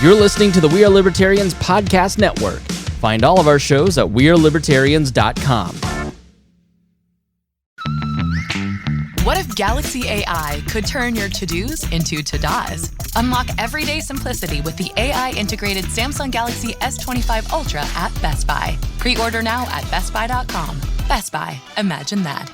You're listening to the We Are Libertarians Podcast Network. Find all of our shows at wearelibertarians.com. What if Galaxy AI could turn your to-dos into to-dos? Unlock everyday simplicity with the AI-integrated Samsung Galaxy S25 Ultra at Best Buy. Pre-order now at bestbuy.com. Best Buy. Imagine that.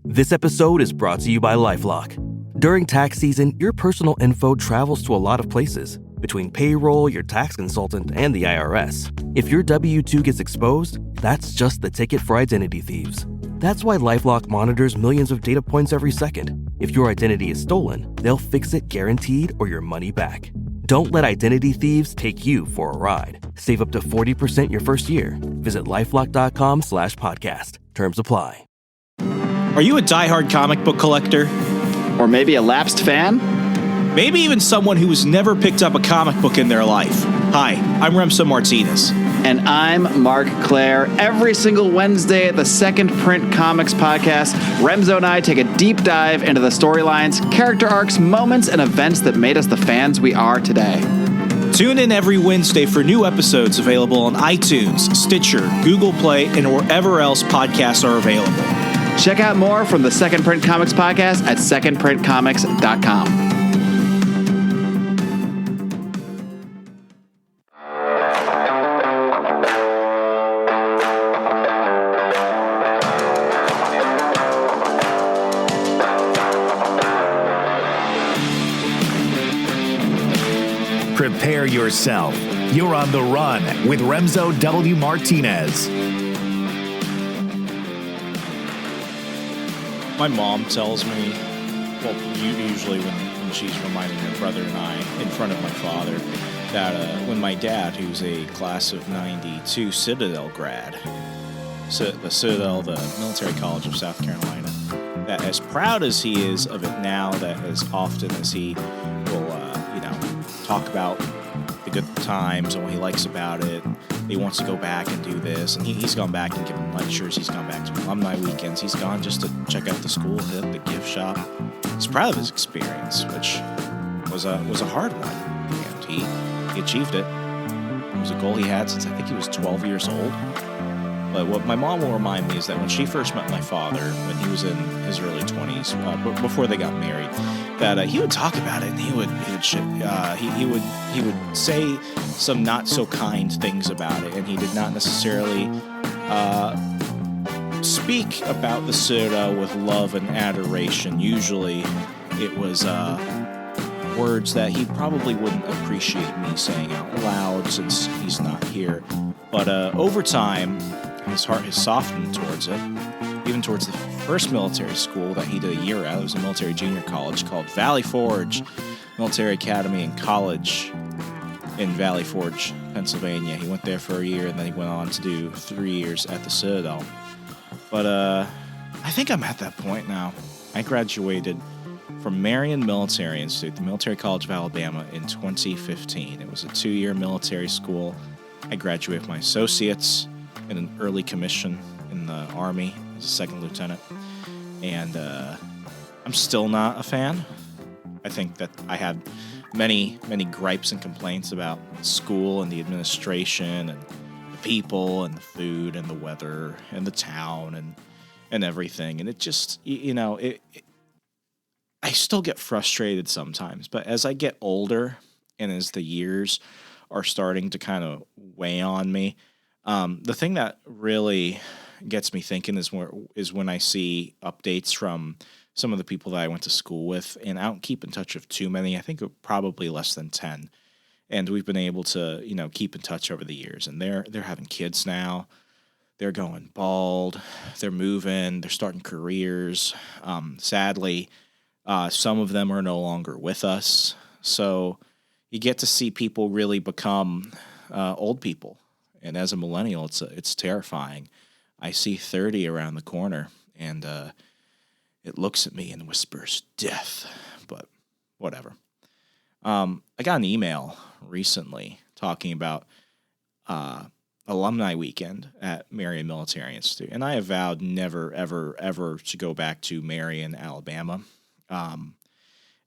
This episode is brought to you by LifeLock. During tax season, your personal info travels to a lot of places. Between payroll, your tax consultant, and the IRS. If your W-2 gets exposed, that's just the ticket for identity thieves. That's why LifeLock monitors millions of data points every second. If your identity is stolen, they'll fix it guaranteed or your money back. Don't let identity thieves take you for a ride. Save up to 40% your first year. Visit LifeLock.com/podcast. Terms apply. Are you a diehard comic book collector? Or maybe a lapsed fan? Maybe even someone who has never picked up a comic book in their life. Hi, I'm Remso Martinez. And I'm Mark Claire. Every single Wednesday at the Second Print Comics podcast, Remso and I take a deep dive into the storylines, character arcs, moments, and events that made us the fans we are today. Tune in every Wednesday for new episodes available on iTunes, Stitcher, Google Play, and wherever else podcasts are available. Check out more from the Second Print Comics podcast at secondprintcomics.com. Prepare yourself. You're on the run with Remso W. Martinez. My mom tells me, well, usually when she's reminding her brother and I in front of my father, that when my dad, who's a class of 92 Citadel grad, the Citadel, the military college of South Carolina, that as proud as he is of it now, that as often as he will, talk about the good times and what he likes about it, he wants to go back and do this, and he's gone back and given lectures, he's gone back to alumni weekends, he's gone just to check out the school, hit the gift shop. He's proud of his experience, which was a hard one, and he achieved it. It was a goal he had since I think he was 12 years old. But what my mom will remind me is that when she first met my father, when he was in his early 20s, before they got married, that he would talk about it, and he would say some not so kind things about it, and he did not necessarily speak about the Citadel with love and adoration. Usually, it was words that he probably wouldn't appreciate me saying out loud since he's not here. But over time, his heart has softened towards it, even towards the first military school that he did a year at. It was a military junior college called Valley Forge Military Academy and College in Valley Forge, Pennsylvania. He went there for a year, and then he went on to do 3 years at the Citadel. But I think I'm at that point now. I graduated from Marion Military Institute, the Military College of Alabama, in 2015. It was a 2-year military school. I graduated with my associates in an early commission in the Army as a second lieutenant. And I'm still not a fan. I think that I had many gripes and complaints about school and the administration and the people and the food and the weather and the town and everything. And it just, I still get frustrated sometimes. But as I get older and as the years are starting to kind of weigh on me, the thing that really gets me thinking is when I see updates from some of the people that I went to school with, and I don't keep in touch with too many. I think probably less than 10, and we've been able to keep in touch over the years. And they're having kids now. They're going bald. They're moving. They're starting careers. Sadly, some of them are no longer with us. So you get to see people really become old people. And as a millennial, it's terrifying. I see 30 around the corner, and it looks at me and whispers, death. But whatever. I got an email recently talking about alumni weekend at Marion Military Institute. And I have vowed never, ever, ever to go back to Marion, Alabama.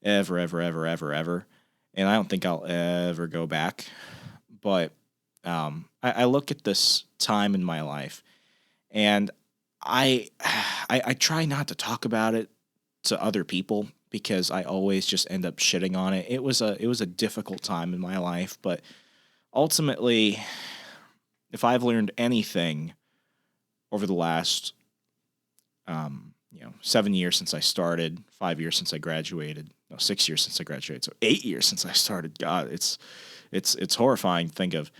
Ever. and I don't think I'll ever go back. But I look at this time in my life, and I try not to talk about it to other people because I always just end up shitting on it. It was a difficult time in my life, but ultimately, if I've learned anything over the last 7 years since I started, 5 years since I graduated, 6 years since I graduated, so 8 years since I started. God, it's horrifying to think of.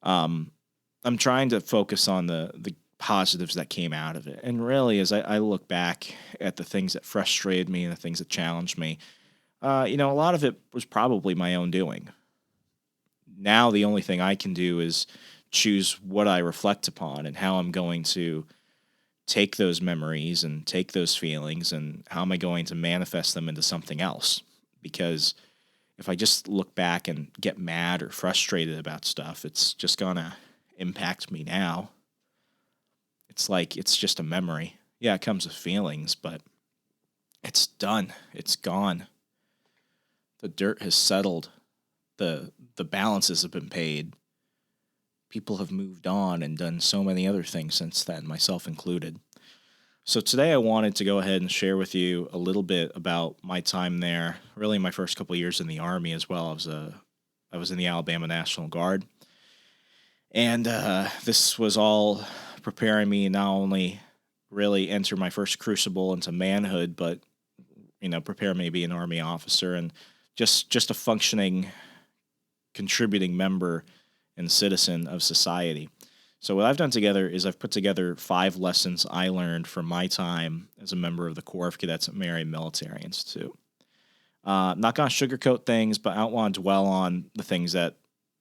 I'm trying to focus on the positives that came out of it. And really, as I look back at the things that frustrated me and the things that challenged me, a lot of it was probably my own doing. Now the only thing I can do is choose what I reflect upon and how I'm going to take those memories and take those feelings and how am I going to manifest them into something else. Because if I just look back and get mad or frustrated about stuff, it's just going to impact me now. It's like it's just a memory. Yeah, it comes with feelings, but it's done. It's gone. The dirt has settled. The balances have been paid. People have moved on and done so many other things since then, myself included. So today I wanted to go ahead and share with you a little bit about my time there, really my first couple of years in the Army as well. I was in the Alabama National Guard. And this was all preparing me not only really enter my first crucible into manhood, but, prepare me to be an Army officer and just a functioning, contributing member and citizen of society. So what I've done together is I've put together 5 lessons I learned from my time as a member of the Corps of Cadets at Marion Military Institute. Not going to sugarcoat things, but I don't want to dwell on the things that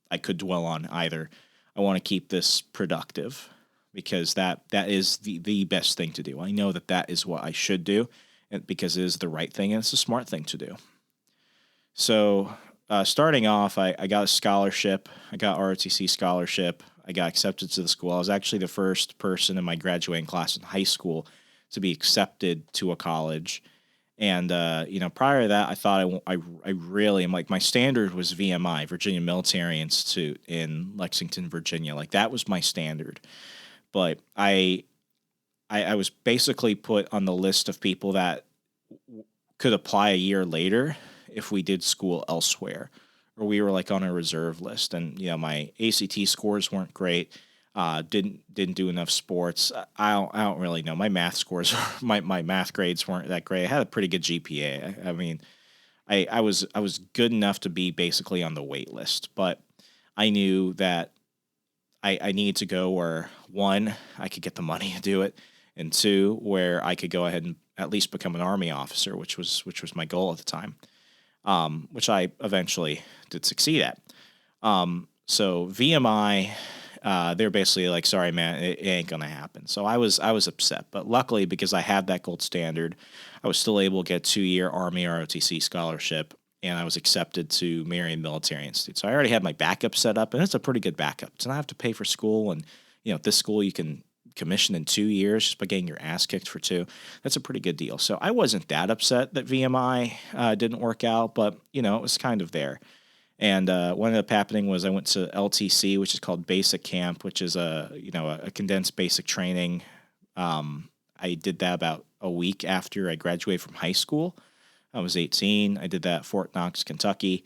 I could dwell on either. I want to keep this productive because that is the best thing to do. I know that is what I should do because it is the right thing and it's a smart thing to do. So starting off, I got a scholarship. I got ROTC scholarship. I got accepted to the school. I was actually the first person in my graduating class in high school to be accepted to a college. And, prior to that, I thought I really am like, my standard was VMI, Virginia Military Institute in Lexington, Virginia. Like that was my standard. But I was basically put on the list of people that could apply a year later if we did school elsewhere, or we were like on a reserve list. And, my ACT scores weren't great. Didn't do enough sports. I don't really know. My math scores, my math grades weren't that great. I had a pretty good GPA. I mean, I was good enough to be basically on the wait list, but I knew that I needed to go where 1, I could get the money to do it, and 2, where I could go ahead and at least become an Army officer, which was my goal at the time, which I eventually did succeed at. So VMI. They're basically like, sorry, man, it ain't going to happen. So I was upset. But luckily, because I had that gold standard, I was still able to get a 2-year Army ROTC scholarship, and I was accepted to Marion Military Institute. So I already had my backup set up, and it's a pretty good backup. So I have to pay for school, and, at this school you can commission in 2 years just by getting your ass kicked for 2. That's a pretty good deal. So I wasn't that upset that VMI didn't work out, but, it was kind of there. And what ended up happening was I went to LTC, which is called Basic Camp, which is a condensed basic training. I did that about a week after I graduated from high school. I was 18. I did that at Fort Knox, Kentucky.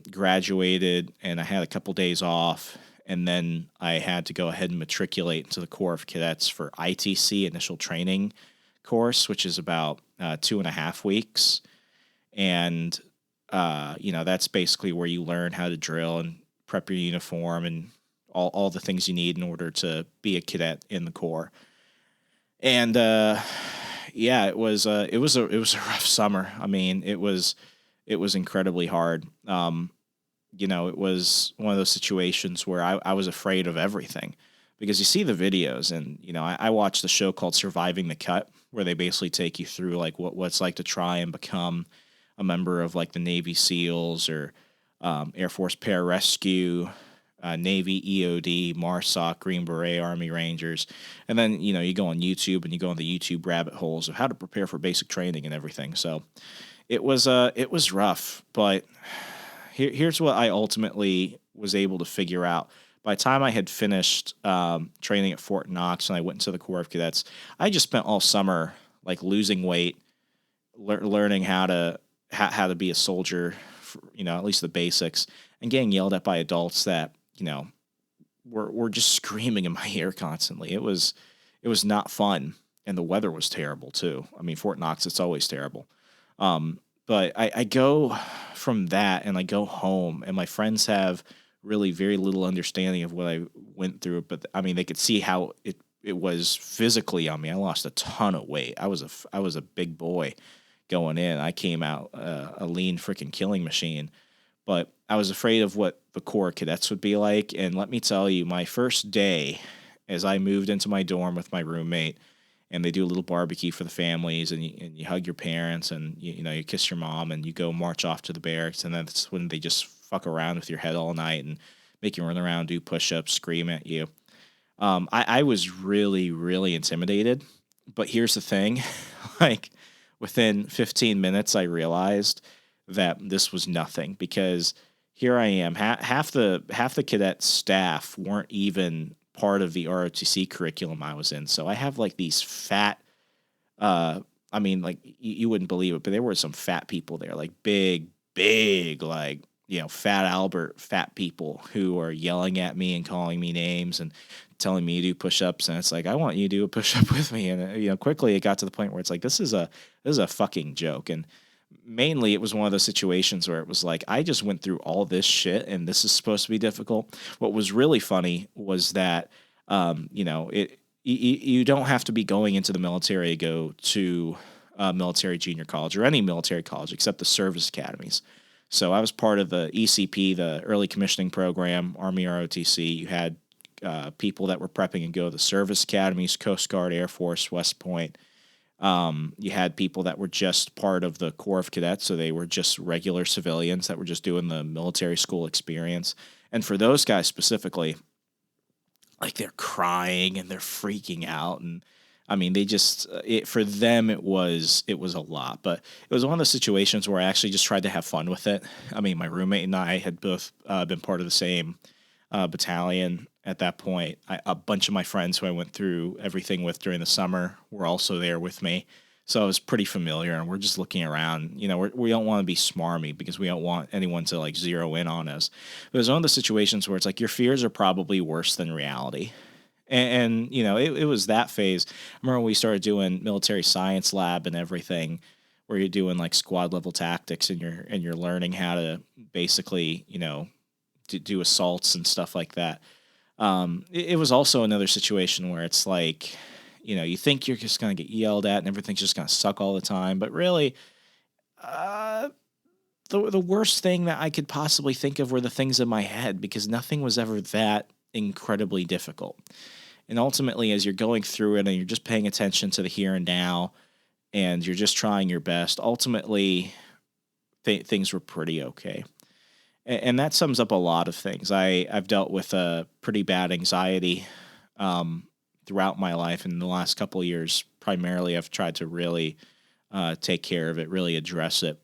Graduated, and I had a couple days off, and then I had to go ahead and matriculate into the Corps of Cadets for ITC, initial training course, which is about 2.5 weeks. And that's basically where you learn how to drill and prep your uniform and all the things you need in order to be a cadet in the Corps. And it was a rough summer. I mean, it was incredibly hard. It was one of those situations where I was afraid of everything because you see the videos and, I watched the show called Surviving the Cut, where they basically take you through like what it's like to try and become a member of like the Navy SEALs or Air Force Pararescue, Navy EOD, MARSOC, Green Beret, Army Rangers. And then, you go on YouTube and you go on the YouTube rabbit holes of how to prepare for basic training and everything. So it was rough, but here's what I ultimately was able to figure out. By the time I had finished training at Fort Knox and I went into the Corps of Cadets, I just spent all summer like losing weight, learning how to be a soldier, at least the basics, and getting yelled at by adults that were just screaming in my ear constantly. It was not fun, and the weather was terrible too. I mean, Fort Knox, it's always terrible. But I go from that and I go home, and my friends have really very little understanding of what I went through. But I mean, they could see how it was physically on me. I lost a ton of weight. I was a big boy going in. I came out a lean freaking killing machine. But I was afraid of what the Corps Cadets would be like. And let me tell you, my first day, as I moved into my dorm with my roommate, and they do a little barbecue for the families, and you hug your parents, and you kiss your mom, and you go march off to the barracks, and that's when they just fuck around with your head all night and make you run around, do push-ups, scream at you. I was really, really intimidated. But here's the thing, like within 15 minutes, I realized that this was nothing, because here I am. Half the cadet staff weren't even part of the ROTC curriculum I was in. So I have like these fat, you wouldn't believe it, but there were some fat people there, like big, like, fat Albert, fat people who are yelling at me and calling me names and telling me to do push-ups. And it's like, I want you to do a push-up with me. And, quickly it got to the point where it's like, this is a fucking joke. And mainly it was one of those situations where it was like, I just went through all this shit and this is supposed to be difficult. What was really funny was that, you don't have to be going into the military to go to military junior college or any military college except the service academies. So I was part of the ECP, the early commissioning program, Army ROTC. You had people that were prepping and go to the service academies, Coast Guard, Air Force, West Point. You had people that were just part of the Corps of Cadets, so they were just regular civilians that were just doing the military school experience. And for those guys specifically, like, they're crying and they're freaking out. And I mean, they just, for them, it was a lot. But it was one of the situations where I actually just tried to have fun with it. I mean, my roommate and I had both been part of the same battalion at that point. A bunch of my friends who I went through everything with during the summer were also there with me. So I was pretty familiar, and we're just looking around. We don't want to be smarmy because we don't want anyone to like zero in on us. But it was one of the situations where it's like your fears are probably worse than reality. And it was that phase. I remember when we started doing military science lab and everything, where you're doing like squad level tactics and you're learning how to basically, do assaults and stuff like that. It was also another situation where it's like, you think you're just going to get yelled at and everything's just going to suck all the time. But really, the worst thing that I could possibly think of were the things in my head, because nothing was ever that incredibly difficult. And ultimately, as you're going through it and you're just paying attention to the here and now and you're just trying your best, ultimately, things were pretty okay. And that sums up a lot of things. I've dealt with a pretty bad anxiety throughout my life. And in the last couple of years, primarily, I've tried to really take care of it, really address it.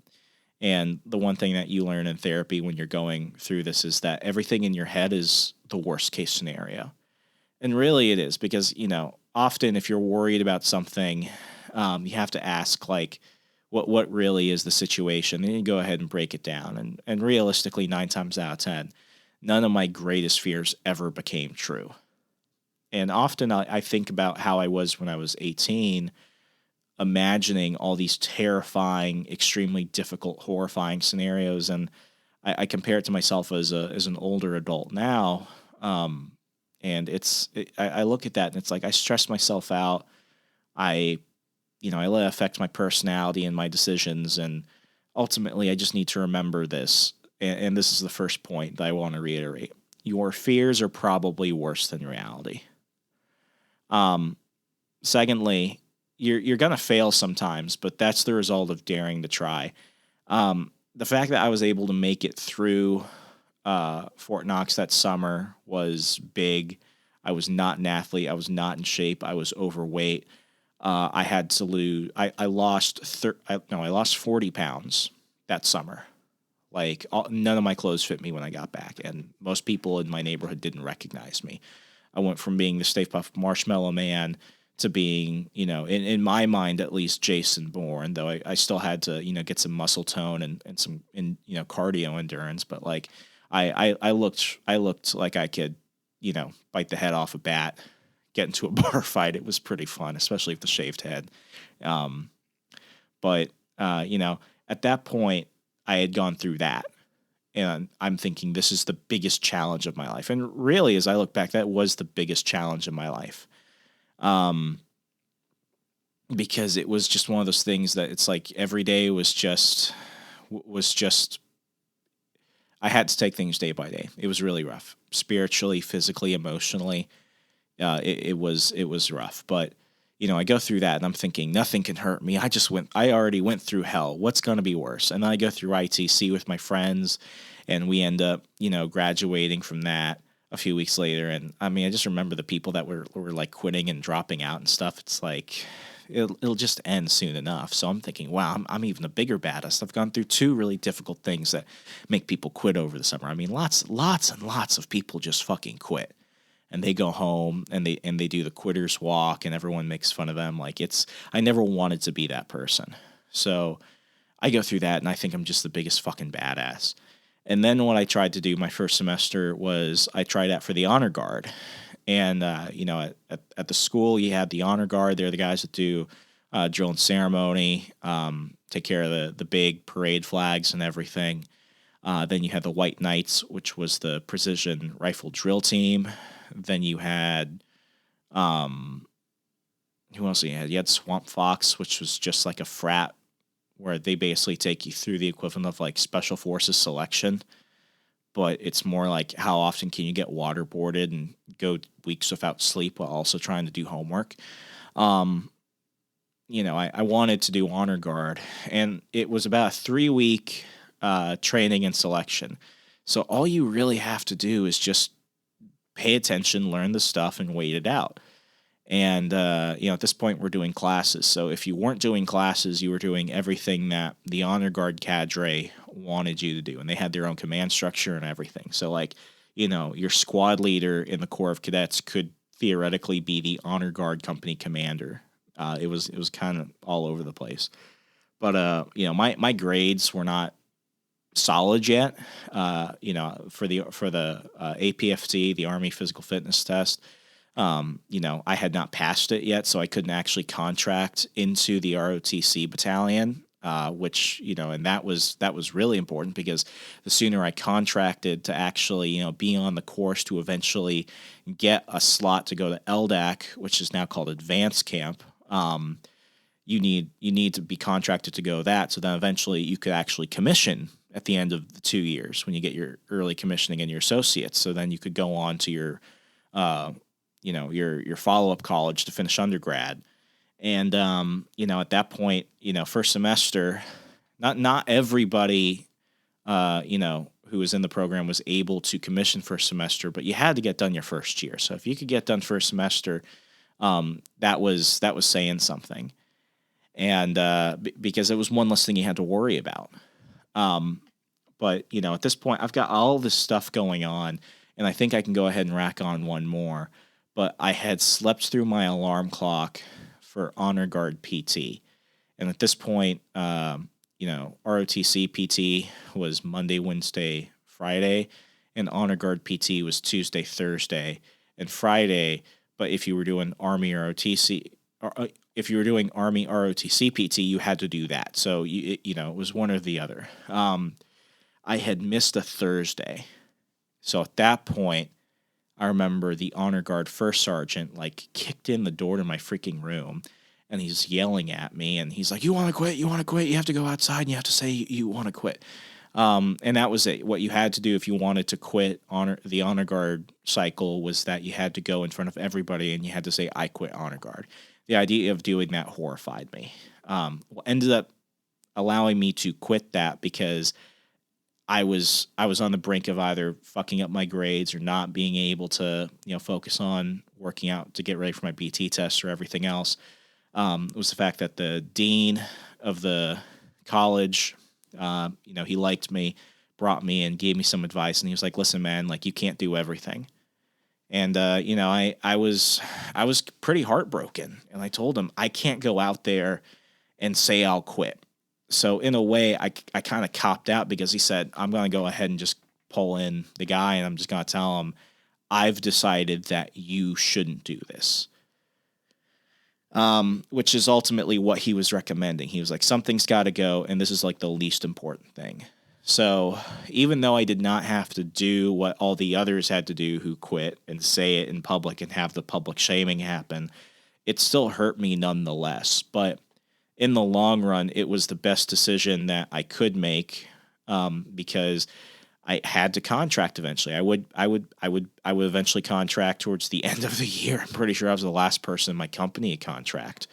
And the one thing that you learn in therapy when you're going through this is that everything in your head is the worst case scenario. And really it is, because, often if you're worried about something, you have to ask, like, what really is the situation? And you go ahead and break it down. And realistically, 9 times out of 10, none of my greatest fears ever became true. And often I think about how I was when I was 18, imagining all these terrifying, extremely difficult, horrifying scenarios. And I compare it to myself as an older adult now. And I look at that and it's like, I stress myself out. I let it affect my personality and my decisions. And ultimately, I just need to remember this. And this is the first point that I want to reiterate. Your fears are probably worse than reality. Secondly, you're going to fail sometimes, but that's the result of daring to try. The fact that I was able to make it through Fort Knox that summer was big. I was not an athlete. I was not in shape. I was overweight. I had to lose. I lost 40 pounds that summer. Like none of my clothes fit me when I got back, and most people in my neighborhood didn't recognize me. I went from being the Stay Puft Marshmallow Man to being, in my mind at least, Jason Bourne, though I still had to, get some muscle tone and some, cardio endurance. But like I looked like I could, bite the head off a bat, get into a bar fight. It was pretty fun, especially with the shaved head. But at that point I had gone through that. And I'm thinking this is the biggest challenge of my life. And really, as I look back, that was the biggest challenge of my life. Because it was just one of those things that it's like every day was just, I had to take things day by day. It was really rough, spiritually, physically, emotionally. It was rough, but I go through that and I'm thinking nothing can hurt me. I already went through hell. What's going to be worse? And then I go through ROTC with my friends and we end up, graduating from that a few weeks later. And I mean, I just remember the people that were like quitting and dropping out and stuff. It's like, it'll just end soon enough. So I'm thinking, wow, I'm even a bigger badass. I've gone through 2 really difficult things that make people quit over the summer. I mean, lots and lots of people just fucking quit. And they go home and they do the quitter's walk and everyone makes fun of them. Like I never wanted to be that person. So I go through that and I think I'm just the biggest fucking badass. And then what I tried to do my first semester was I tried out for the honor guard. And, at the school you have the honor guard. They're the guys that do drill and ceremony, take care of the big parade flags and everything. Then you had the White Knights, which was the precision rifle drill team. Then you had, who else you had? You had Swamp Fox, which was just like a frat where they basically take you through the equivalent of like Special Forces selection. But it's more like how often can you get waterboarded and go weeks without sleep while also trying to do homework. I wanted to do honor guard, and it was about a 3-week training and selection. So all you really have to do is just pay attention, learn the stuff, and wait it out. And, at this point, we're doing classes. So if you weren't doing classes, you were doing everything that the honor guard cadre wanted you to do. And they had their own command structure and everything. So, like, your squad leader in the Corps of Cadets could theoretically be the honor guard company commander. It was kind of all over the place. But, my grades were not solid yet. For the APFT, the Army Physical Fitness Test, I had not passed it yet, so I couldn't actually contract into the ROTC battalion, which, and that was really important because the sooner I contracted to actually, be on the course to eventually get a slot to go to LDAC, which is now called Advanced Camp, you need to be contracted to go that. So then eventually you could actually commission at the end of the 2 years when you get your early commissioning and your associates. So then you could go on to your follow-up college to finish undergrad. And, at that point, first semester, not everybody, who was in the program was able to commission first semester, but you had to get done your first year. So if you could get done first semester, that was saying something. And, because it was one less thing you had to worry about. But, at this point, I've got all this stuff going on, and I think I can go ahead and rack on one more. But I had slept through my alarm clock for Honor Guard PT. And at this point, ROTC PT was Monday, Wednesday, Friday, and Honor Guard PT was Tuesday, Thursday, and Friday. But if you were doing Army ROTC, or if you were doing Army ROTC PT, you had to do that. So, it was one or the other. I had missed a Thursday. So at that point, I remember the honor guard first sergeant kicked in the door to my freaking room, and he's yelling at me, and he's like, "You want to quit? You want to quit? You have to go outside and you have to say you want to quit." And that was it. What you had to do if you wanted to quit the honor guard cycle was that you had to go in front of everybody and you had to say, "I quit honor guard." The idea of doing that horrified me. Ended up allowing me to quit that because I was on the brink of either fucking up my grades or not being able to, focus on working out to get ready for my BT test or everything else. It was the fact that the dean of the college, he liked me, brought me and gave me some advice, and he was like, listen, man, like, you can't do everything. And, I was pretty heartbroken, and I told him I can't go out there and say I'll quit. So in a way, I kind of copped out, because he said, I'm going to go ahead and just pull in the guy, and I'm just going to tell him, I've decided that you shouldn't do this. Which is ultimately what he was recommending. He was like, something's got to go, and this is like the least important thing. So even though I did not have to do what all the others had to do who quit and say it in public and have the public shaming happen, it still hurt me nonetheless. But in the long run, it was the best decision that I could make, because I had to contract eventually. I would eventually contract towards the end of the year. I'm pretty sure I was the last person in my company to contract.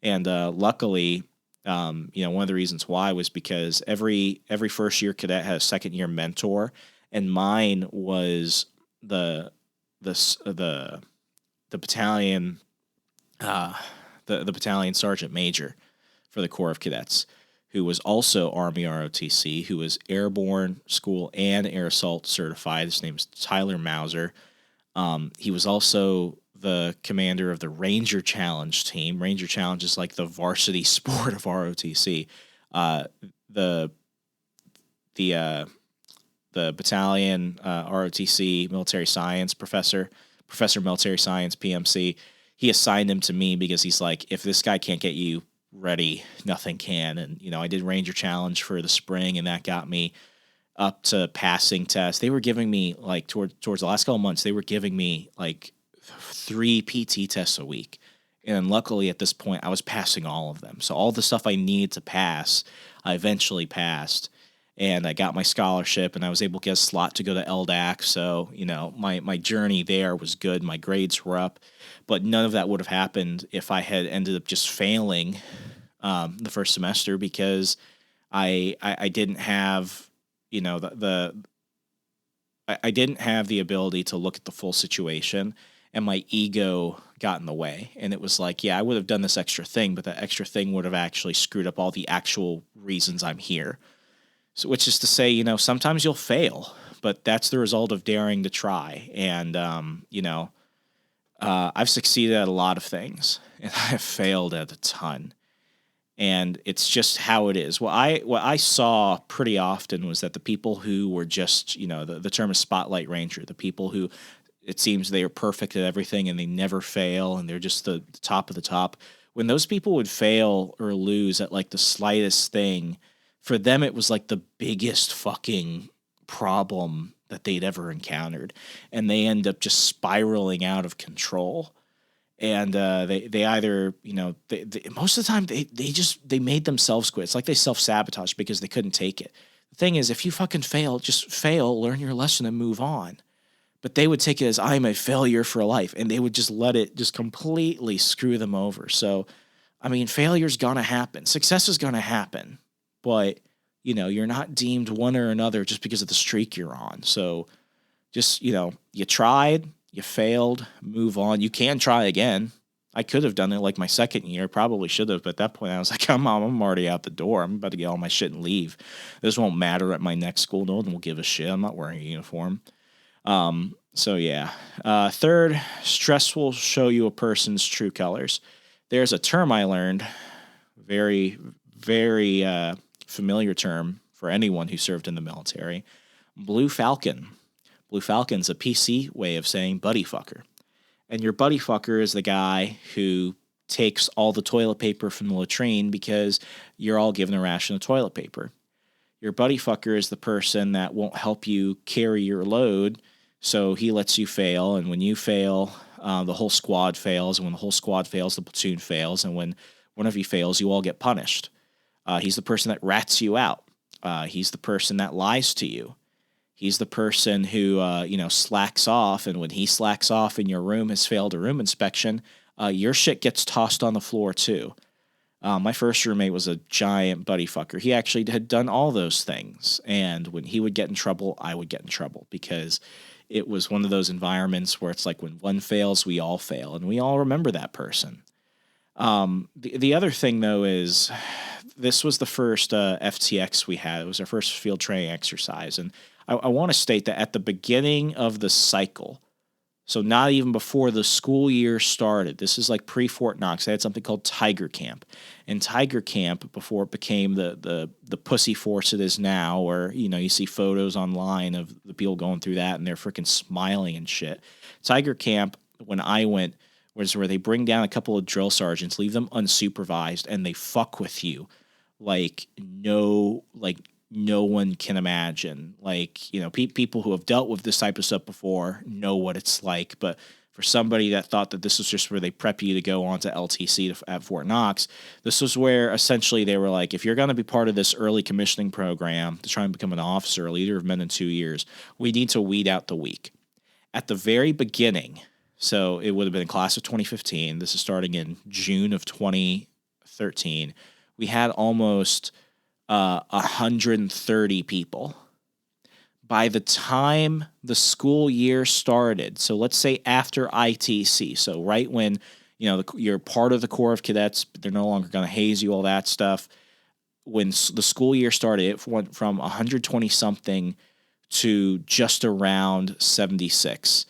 And luckily, one of the reasons why was because every first year cadet had a second year mentor, and mine was the battalion the battalion sergeant major for the Corps of Cadets, who was also Army ROTC, who was airborne school and air assault certified. His name is Tyler Mauser. He was also the commander of the Ranger Challenge team. Ranger Challenge is like the varsity sport of ROTC. The battalion ROTC military science professor military science PMC, he assigned him to me because he's like, if this guy can't get you ready, nothing can. And, I did Ranger Challenge for the spring, and that got me up to passing tests. They were giving me, like, towards the last couple of months, they were giving me, like, 3 PT tests a week. And luckily at this point, I was passing all of them. So all the stuff I needed to pass, I eventually passed. And I got my scholarship, and I was able to get a slot to go to LDAC. So, my journey there was good. My grades were up. But none of that would have happened if I had ended up just failing the first semester, because I didn't have, I didn't have the ability to look at the full situation, and my ego got in the way. And it was like, yeah, I would have done this extra thing, but that extra thing would have actually screwed up all the actual reasons I'm here. So, which is to say, sometimes you'll fail, but that's the result of daring to try. And, I've succeeded at a lot of things, and I've failed at a ton. And it's just how it is. What I saw pretty often was that the people who were just, the term is spotlight ranger, the people who it seems they are perfect at everything and they never fail, and they're just the top of the top. When those people would fail or lose at like the slightest thing, for them it was like the biggest fucking problem that they'd ever encountered, and they end up just spiraling out of control. And they either, most of the time they made themselves quit. It's like they self-sabotage because they couldn't take it. The thing is, if you fucking fail, just fail, learn your lesson, and move on. But they would take it as, I'm a failure for life, and they would just let it just completely screw them over. So, failure's gonna happen. Success is gonna happen. But, you're not deemed one or another just because of the streak you're on. So just, you tried, you failed, move on. You can try again. I could have done it like my second year, probably should have. But at that point, I was like, I'm already out the door. I'm about to get all my shit and leave. This won't matter at my next school. No one will give a shit. I'm not wearing a uniform. So yeah. Third, stress will show you a person's true colors. There's a term I learned, very, very familiar term for anyone who served in the military. Blue Falcon. Blue Falcon's a PC way of saying buddy fucker. And your buddy fucker is the guy who takes all the toilet paper from the latrine because you're all given a ration of toilet paper. Your buddy fucker is the person that won't help you carry your load, so he lets you fail. And when you fail, the whole squad fails. And when the whole squad fails, the platoon fails. And when one of you fails, you all get punished. He's the person that rats you out. He's the person that lies to you. He's the person who, slacks off. And when he slacks off and your room has failed a room inspection, your shit gets tossed on the floor too. My first roommate was a giant buddy fucker. He actually had done all those things. And when he would get in trouble, I would get in trouble, because it was one of those environments where it's like when one fails, we all fail. And we all remember that person. The other thing, though, is this was the first FTX we had. It was our first field training exercise. And I want to state that at the beginning of the cycle, so not even before the school year started, this is like pre-Fort Knox, they had something called Tiger Camp. And Tiger Camp, before it became the pussy force it is now, where, you see photos online of the people going through that and they're freaking smiling and shit. Tiger Camp, when I went, was where they bring down a couple of drill sergeants, leave them unsupervised, and they fuck with you like no one can imagine. People who have dealt with this type of stuff before know what it's like. But for somebody that thought that this was just where they prep you to go on to LTC at Fort Knox, this was where essentially they were like, if you're going to be part of this early commissioning program to try and become an officer, a leader of men in 2 years, we need to weed out the weak. At the very beginning, so it would have been class of 2015. This is starting in June of 2013. We had almost 130 people. By the time the school year started, so let's say after ITC, so right when you're part of the Corps of Cadets, but they're no longer going to haze you, all that stuff. When the school year started, it went from 120 something to just around 76.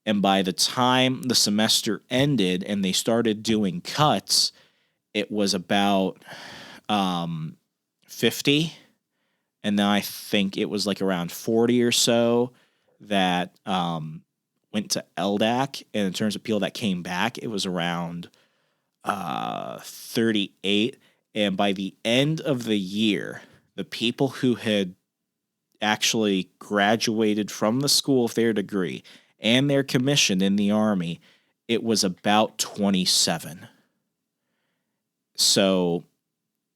And by the time the semester ended and they started doing cuts, it was about 50. And then I think it was like around 40 or so that went to LDAC. And in terms of people that came back, it was around 38. And by the end of the year, the people who had actually graduated from the school with their degree and their commission in the Army, it was about 27. So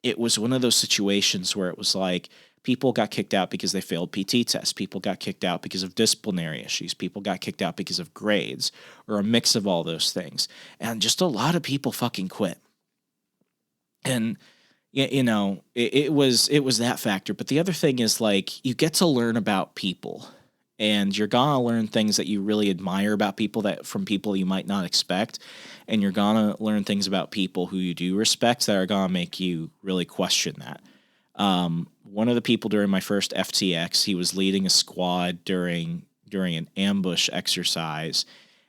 it was one of those situations where it was like people got kicked out because they failed PT tests. People got kicked out because of disciplinary issues. People got kicked out because of grades, or a mix of all those things. And just a lot of people fucking quit. And it was that factor. But the other thing is, like, you get to learn about people, and you're gonna learn things that you really admire about people, that from people you might not expect. And you're gonna learn things about people who you do respect that are gonna make you really question that. One of the people during my first FTX, he was leading a squad during an ambush exercise.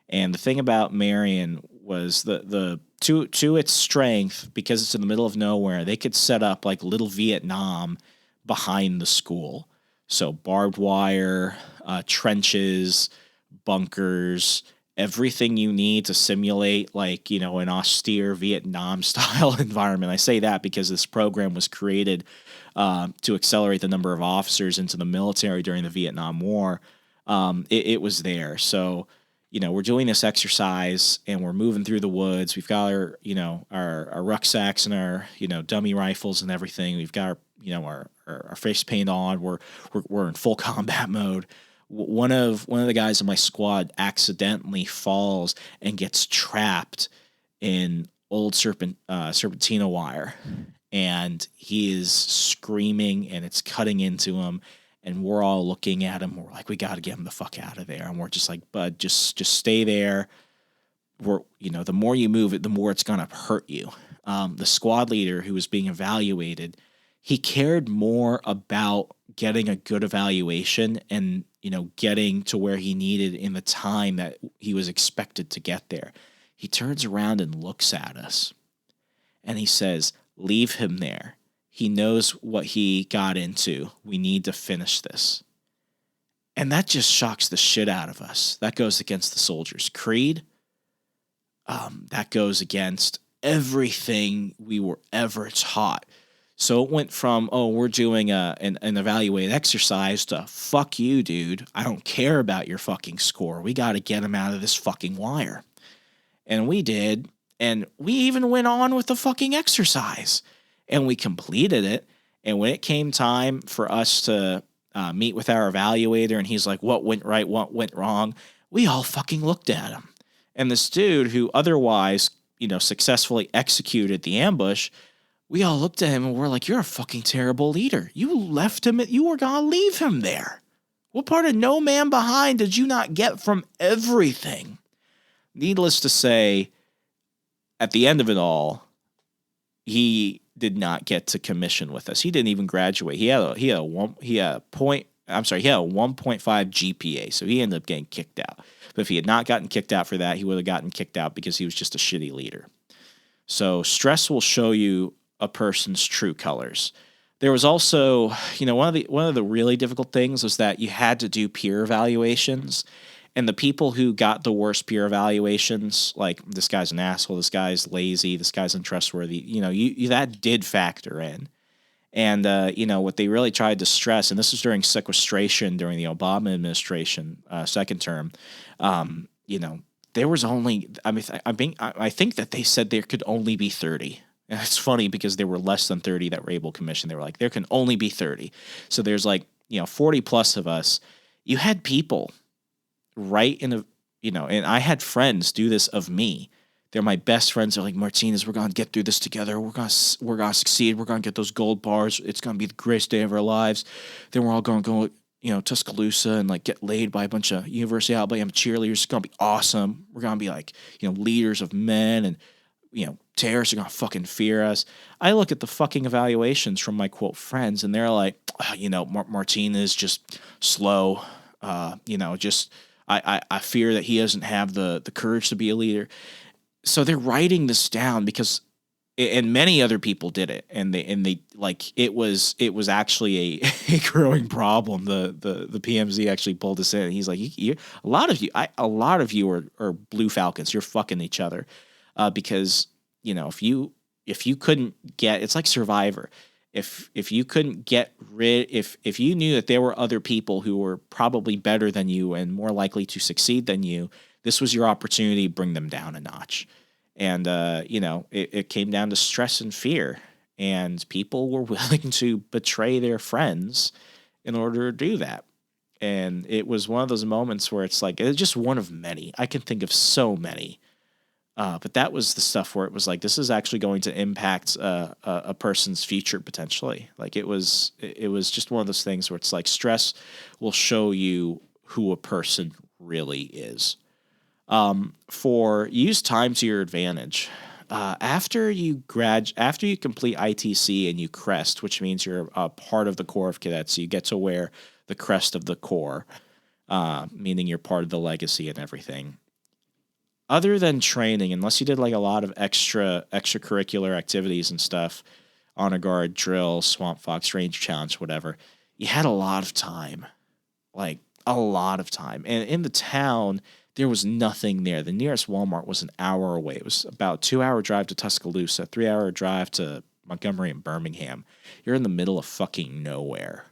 And the thing about Marion was to its strength, because it's in the middle of nowhere, they could set up like little Vietnam behind the school. So barbed wire, trenches, bunkers, everything you need to simulate like, an austere Vietnam style environment. I say that because this program was created to accelerate the number of officers into the military during the Vietnam War. It was there. So, we're doing this exercise and we're moving through the woods. We've got our rucksacks and our, dummy rifles and everything. We've got our face paint on. We're in full combat mode. One of the guys in my squad accidentally falls and gets trapped in old serpentina wire, and he is screaming and it's cutting into him. And we're all looking at him. We're like, we got to get him the fuck out of there. And we're just like, bud, just stay there. The more you move it, the more it's going to hurt you. The squad leader who was being evaluated, he cared more about getting a good evaluation and, getting to where he needed in the time that he was expected to get there. He turns around and looks at us and he says, leave him there. He knows what he got into. We need to finish this. And that just shocks the shit out of us. That goes against the soldiers' creed. That goes against everything we were ever taught. So it went from, we're doing an evaluated exercise to, fuck you, dude. I don't care about your fucking score. We got to get him out of this fucking wire. And we did. And we even went on with the fucking exercise. And we completed it. And when it came time for us to meet with our evaluator, and he's like, what went right, what went wrong, we all fucking looked at him. And this dude who otherwise, successfully executed the ambush, we all looked at him and we're like, you're a fucking terrible leader. You left him. You were going to leave him there. What part of no man behind did you not get from everything? Needless to say, at the end of it all, he did not get to commission with us. He didn't even graduate. He had a 1.5 GPA, so he ended up getting kicked out. But if he had not gotten kicked out for that, he would have gotten kicked out because he was just a shitty leader. So stress will show you a person's true colors. There was also, one of the really difficult things was that you had to do peer evaluations, and the people who got the worst peer evaluations, like this guy's an asshole, this guy's lazy, this guy's untrustworthy, you that did factor in. And, what they really tried to stress, and this was during sequestration during the Obama administration, second term, there was only, I think that they said there could only be 30. And it's funny because there were less than 30 that were able to commission. They were like, there can only be 30. So there's 40 plus of us. You had people right in and I had friends do this of me. They're my best friends. They're like, Martinez, we're going to get through this together. We're going to succeed. We're going to get those gold bars. It's going to be the greatest day of our lives. Then we're all going to go, Tuscaloosa and get laid by a bunch of University of Alabama cheerleaders. It's going to be awesome. We're going to be leaders of men, and, terrorists are going to fucking fear us. I look at the fucking evaluations from my quote friends, and they're like, Martinez just slow. I fear that he doesn't have the courage to be a leader. So they're writing this down because, and many other people did it, and they it was actually a growing problem. The PMZ actually pulled this in. And he's like, a lot of you are Blue Falcons. You're fucking each other, because if you couldn't get, it's like Survivor. If you couldn't get rid, if you knew that there were other people who were probably better than you and more likely to succeed than you, this was your opportunity to bring them down a notch. And, it came down to stress and fear, and people were willing to betray their friends in order to do that. And it was one of those moments where it's just one of many. I can think of so many. But that was the stuff where it was this is actually going to impact a person's future potentially. It was just one of those things where it's stress will show you who a person really is. Use time to your advantage. After you complete ITC and you crest, which means you're a part of the Corps of Cadets, you get to wear the crest of the Corps, meaning you're part of the legacy and everything. Other than training, unless you did a lot of extracurricular activities and stuff, honor guard, drill, swamp fox, range challenge, whatever, you had a lot of time, a lot of time. And in the town, there was nothing there. The nearest Walmart was an hour away. It was about a 2-hour drive to Tuscaloosa, 3-hour drive to Montgomery and Birmingham. You're in the middle of fucking nowhere.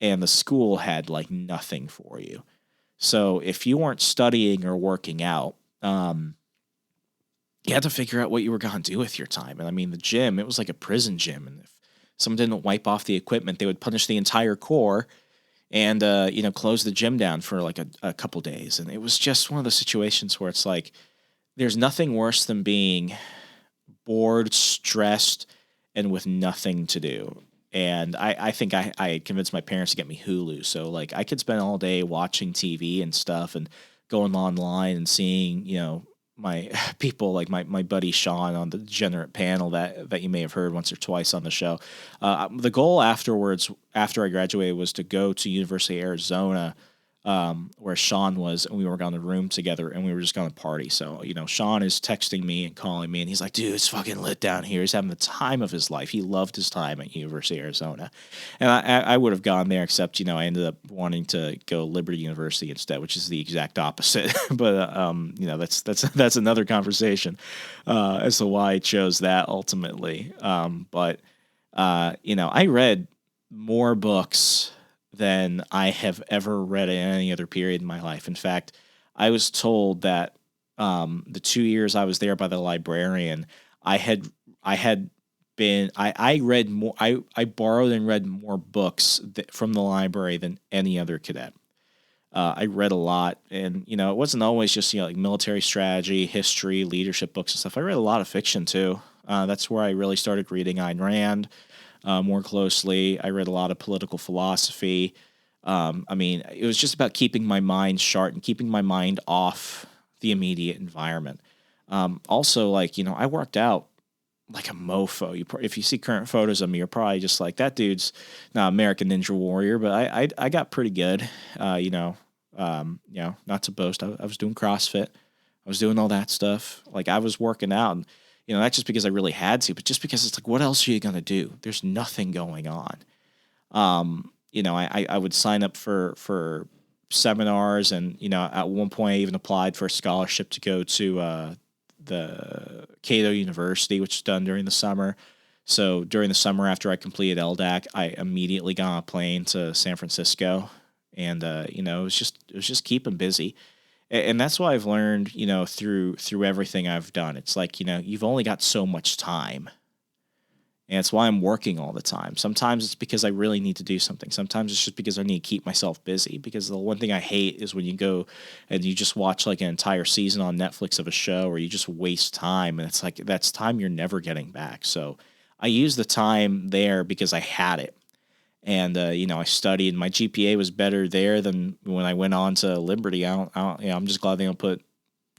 And the school had nothing for you. So if you weren't studying or working out, you had to figure out what you were going to do with your time. And the gym, it was like a prison gym. And if someone didn't wipe off the equipment, they would punish the entire Corps and, close the gym down for a couple days. And it was just one of those situations where it's there's nothing worse than being bored, stressed, and with nothing to do. And I think I convinced my parents to get me Hulu. So I could spend all day watching TV and stuff and going online and seeing, my people my buddy Sean on the Degenerate panel that you may have heard once or twice on the show. The goal afterwards, after I graduated, was to go to University of Arizona, where Sean was, and we were going to room together, and we were just going to party. So, Sean is texting me and calling me, and he's like, dude, it's fucking lit down here. He's having the time of his life. He loved his time at University of Arizona. And I would have gone there, except, I ended up wanting to go Liberty University instead, which is the exact opposite. But, that's another conversation as to why I chose that ultimately. I read more books than I have ever read in any other period in my life. In fact, I was told that the 2 years I was there by the librarian, I read more. I borrowed and read more books from the library than any other cadet. I read a lot, and it wasn't always just military strategy, history, leadership books and stuff. I read a lot of fiction too. That's where I really started reading Ayn Rand more closely. I read a lot of political philosophy. It was just about keeping my mind sharp and keeping my mind off the immediate environment. Also, like, I worked out like a mofo. If you see current photos of me, you're probably just like, that dude's not American Ninja Warrior, but I got pretty good. Not to boast. I was doing CrossFit. I was doing all that stuff. Like, I was working out, and, not just because I really had to, but just because it's like, what else are you going to do? There's nothing going on. I would sign up for seminars, and, at one point I even applied for a scholarship to go to the Cato University, which was done during the summer. So during the summer, after I completed LDAC, I immediately got on a plane to San Francisco, and it was just keeping busy. And that's what I've learned, through everything I've done. It's like, you've only got so much time. And it's why I'm working all the time. Sometimes it's because I really need to do something. Sometimes it's just because I need to keep myself busy. Because the one thing I hate is when you go and you just watch like an entire season on Netflix of a show, or you just waste time. And it's like, that's time you're never getting back. So I used the time there because I had it. And, I studied. My GPA was better there than when I went on to Liberty. I'm just glad they don't put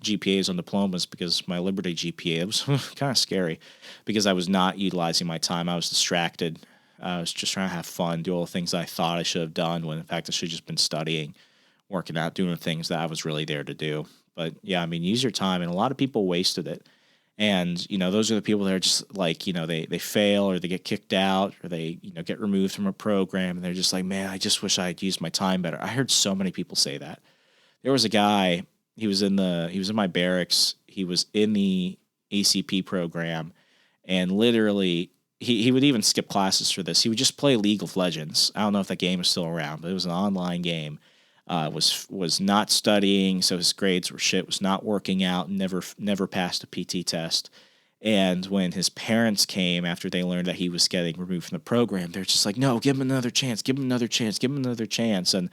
GPAs on diplomas, because my Liberty GPA was kind of scary because I was not utilizing my time. I was distracted. I was just trying to have fun, do all the things I thought I should have done, when in fact I should have just been studying, working out, doing the things that I was really there to do. But yeah, use your time. And a lot of people wasted it. And, those are the people that are just like, they fail, or they get kicked out, or they, get removed from a program. And they're just like, man, I just wish I had used my time better. I heard so many people say that. There was a guy, he was in my barracks. He was in the ACP program, and literally he would even skip classes for this. He would just play League of Legends. I don't know if that game is still around, but it was an online game. Was not studying, so his grades were shit, was not working out, never passed a PT test. And when his parents came after they learned that he was getting removed from the program, they're just like, no, give him another chance, give him another chance, give him another chance. And,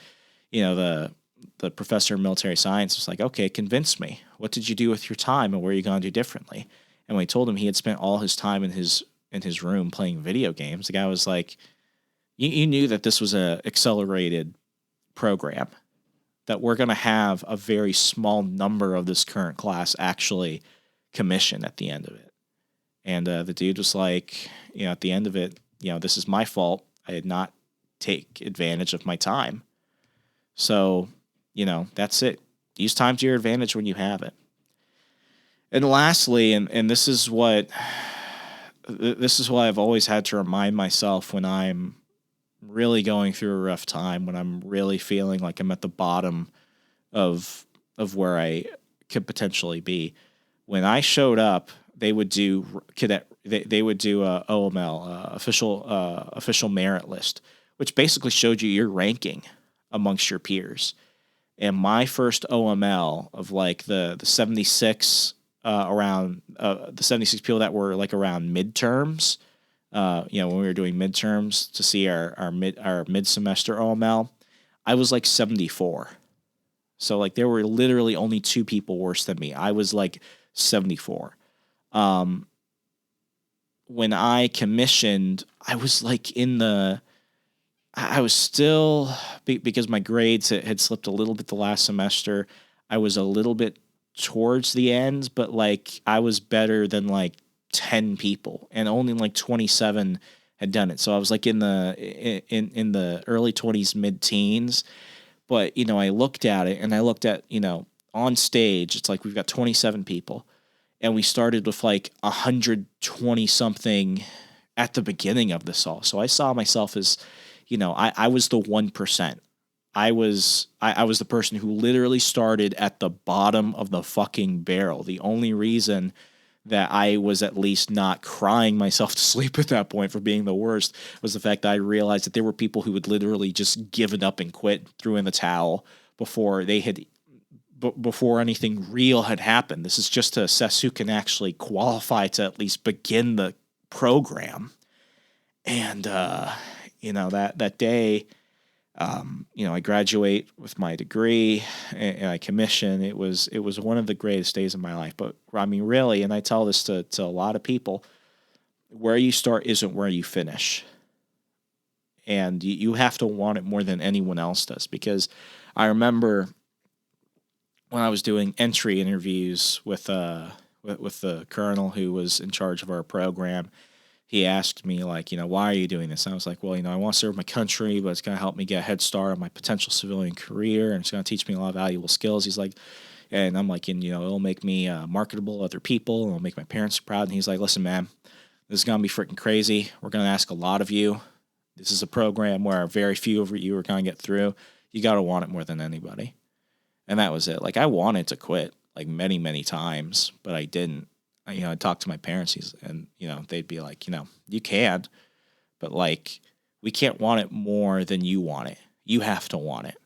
the professor of military science was like, okay, convince me. What did you do with your time, and what are you going to do differently? And when he told him he had spent all his time in his room playing video games, the guy was like, you knew that this was a accelerated program, that we're going to have a very small number of this current class actually commission at the end of it. And the dude was like, at the end of it, this is my fault. I did not take advantage of my time. So, that's it. Use time to your advantage when you have it. And lastly, and this is what I've always had to remind myself when I'm really going through a rough time, when I'm really feeling like I'm at the bottom of where I could potentially be. When I showed up, they would do they would do a OML, official merit list, which basically showed you your ranking amongst your peers. And my first OML of like the 76 around the 76 people that were like around midterms, when we were doing midterms to see our mid-semester OML, I was like 74. So like there were literally only two people worse than me. I was like 74. When I commissioned, I was like I was still, because my grades had slipped a little bit the last semester, I was a little bit towards the end, but like I was better than like 10 people, and only like 27 had done it. So I was like in the early 20s, mid-teens. But, I looked at it, and I looked at, on stage, it's like we've got 27 people, and we started with like 120 something at the beginning of this all. So I saw myself as, I was the 1%. I was the person who literally started at the bottom of the fucking barrel. The only reason that I was at least not crying myself to sleep at that point for being the worst was the fact that I realized that there were people who would literally just give it up and quit, threw in the towel before anything real had happened. This is just to assess who can actually qualify to at least begin the program. And, that day, I graduate with my degree and I commission. It was one of the greatest days of my life. But really, and I tell this to a lot of people, where you start isn't where you finish. And you have to want it more than anyone else does. Because I remember when I was doing entry interviews with with the colonel who was in charge of our program. He asked me, like, why are you doing this? And I was like, well, I want to serve my country, but it's going to help me get a head start on my potential civilian career, and it's going to teach me a lot of valuable skills. He's like, and I'm like, it'll make me marketable to other people, and it'll make my parents proud. And he's like, listen, man, this is going to be freaking crazy. We're going to ask a lot of you. This is a program where very few of you are going to get through. You got to want it more than anybody. And that was it. Like, I wanted to quit, like, many, many times, but I didn't. I talked to my parents, and, they'd be like, you can, but, like, we can't want it more than you want it. You have to want it.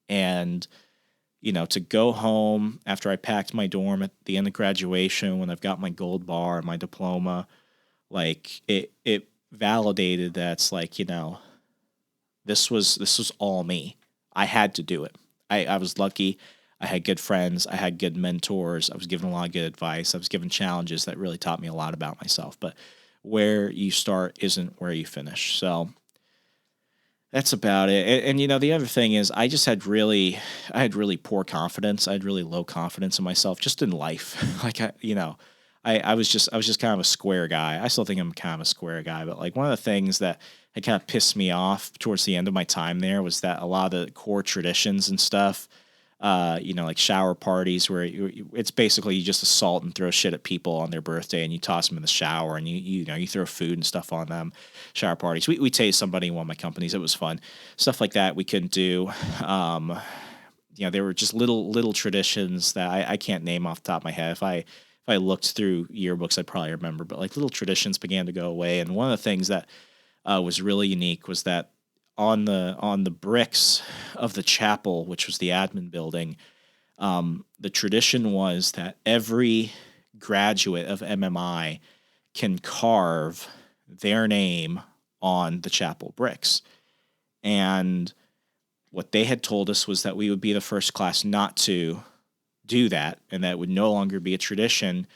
And, to go home after I packed my dorm at the end of graduation, when I've got my gold bar and my diploma, like, it validated that it's like, this was all me. I had to do it. I was lucky. I had good friends. I had good mentors. I was given a lot of good advice. I was given challenges that really taught me a lot about myself. But where you start isn't where you finish. So that's about it. And the other thing is, I had really poor confidence. I had really low confidence in myself, just in life. Like, I was just kind of a square guy. I still think I'm kind of a square guy. But, like, one of the things that had kind of pissed me off towards the end of my time there was that a lot of the core traditions and stuff, like shower parties where it's basically you just assault and throw shit at people on their birthday, and you toss them in the shower, and you throw food and stuff on them. Shower parties. We tased somebody in one of my companies. It was fun. Stuff like that we couldn't do. There were just little traditions that I can't name off the top of my head. If I looked through yearbooks, I'd probably remember, but, like, little traditions began to go away. And one of the things that was really unique was that on the bricks of the chapel, which was the admin building, the tradition was that every graduate of MMI can carve their name on the chapel bricks. And what they had told us was that we would be the first class not to do that, and that would no longer be a tradition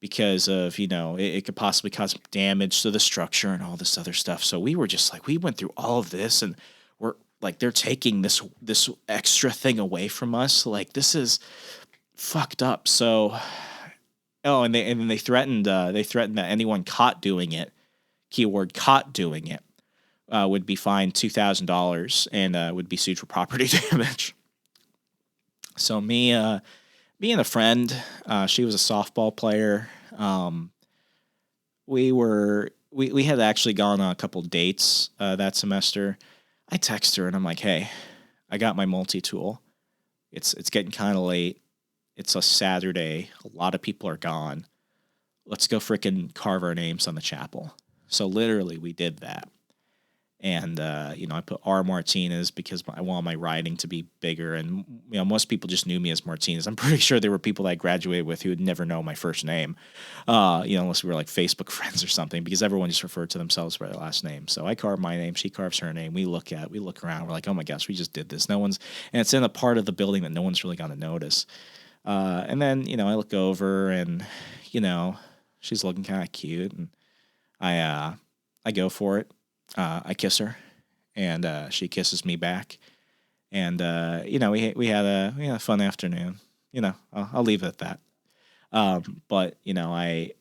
because of, it could possibly cause damage to the structure and all this other stuff. So we were just like, we went through all of this, and we're like, they're taking this extra thing away from us. Like, this is fucked up. So, and they threatened that anyone caught doing it, keyword caught doing it, would be fined $2,000 and would be sued for property damage. So me and a friend, she was a softball player. We had actually gone on a couple dates that semester. I text her and I'm like, hey, I got my multi-tool. It's getting kind of late. It's a Saturday. A lot of people are gone. Let's go frickin' carve our names on the chapel. So literally we did that. And, I put R. Martinez because I want my writing to be bigger. And, most people just knew me as Martinez. I'm pretty sure there were people that I graduated with who would never know my first name, unless we were like Facebook friends or something, because everyone just referred to themselves by their last name. So I carve my name. She carves her name. We look around. We're like, oh my gosh, we just did this. And it's in a part of the building that no one's really going to notice. And then, I look over and, she's looking kind of cute, and I go for it. I kiss her, and she kisses me back, and we had a fun afternoon. I'll leave it at that. But I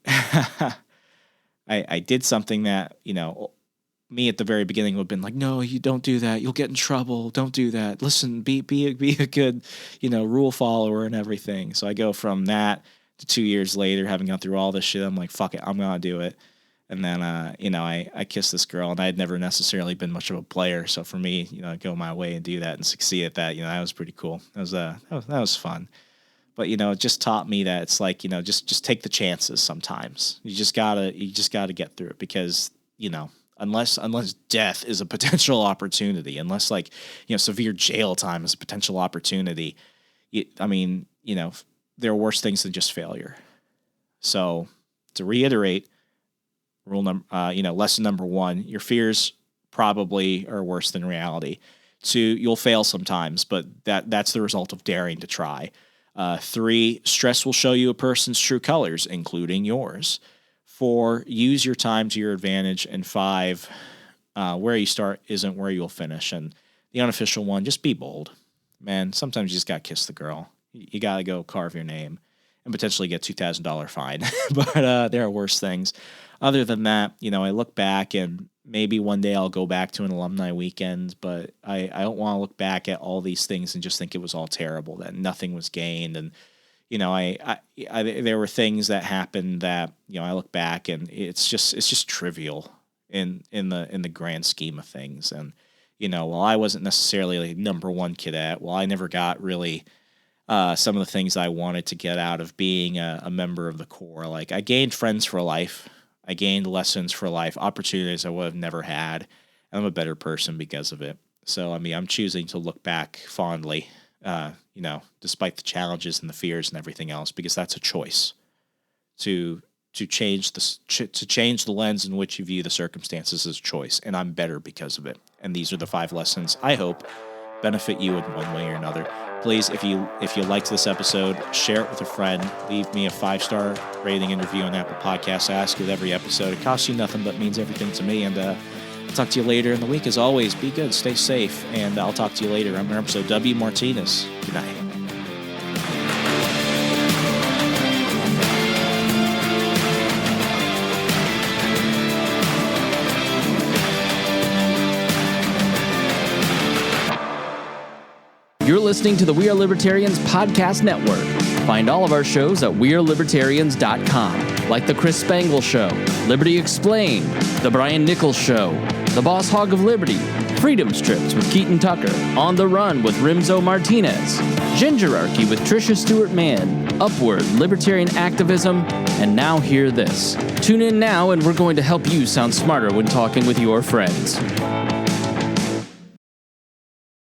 did something that me at the very beginning would have been like, no, you don't do that. You'll get in trouble. Don't do that. Listen, be a good rule follower and everything. So I go from that to 2 years later, having gone through all this shit. I'm like, fuck it, I'm gonna do it. And then, I kissed this girl, and I had never necessarily been much of a player. So for me, go my way and do that and succeed at that, that was pretty cool. That was fun. But, it just taught me that it's like, just take the chances sometimes. You just gotta get through it because, unless death is a potential opportunity, unless severe jail time is a potential opportunity, there are worse things than just failure. So to reiterate, lesson number 1, your fears probably are worse than reality. 2, you'll fail sometimes, but that's the result of daring to try. 3, stress will show you a person's true colors, including yours. 4, use your time to your advantage. And 5, where you start isn't where you'll finish. And the unofficial one, just be bold. Man, sometimes you just got to kiss the girl. You got to go carve your name. and potentially get $2,000 fine. But there are worse things. Other than that, I look back and maybe one day I'll go back to an alumni weekend, but I don't want to look back at all these things and just think it was all terrible, that nothing was gained. And, there were things that happened that, I look back and it's just trivial in the grand scheme of things. And, while I wasn't necessarily like number one cadet, I never got really some of the things I wanted to get out of being a member of the Corps. Like, I gained friends for life. I gained lessons for life, opportunities I would have never had. And I'm a better person because of it. So, I'm choosing to look back fondly, despite the challenges and the fears and everything else, because that's a choice to change the lens in which you view the circumstances as a choice. And I'm better because of it. And these are the 5 lessons I hope benefit you in one way or another. Please, if you liked this episode, share it with a friend. Leave me a 5-star rating and review on Apple Podcasts. I ask with every episode. It costs you nothing, but means everything to me. And I'll talk to you later in the week. As always, be good, stay safe, and I'll talk to you later. I'm Remso W. Martinez. Good night. You're listening to the We Are Libertarians podcast network. Find all of our shows at wearelibertarians.com, like The Chris Spangle Show, Liberty Explained, The Brian Nichols Show, The Boss Hog of Liberty, Freedom Strips with Keaton Tucker, On the Run with Remso Martinez, Gingerarchy with Tricia Stewart-Mann, Upward, Libertarian Activism, and Now Hear This. Tune in now and we're going to help you sound smarter when talking with your friends.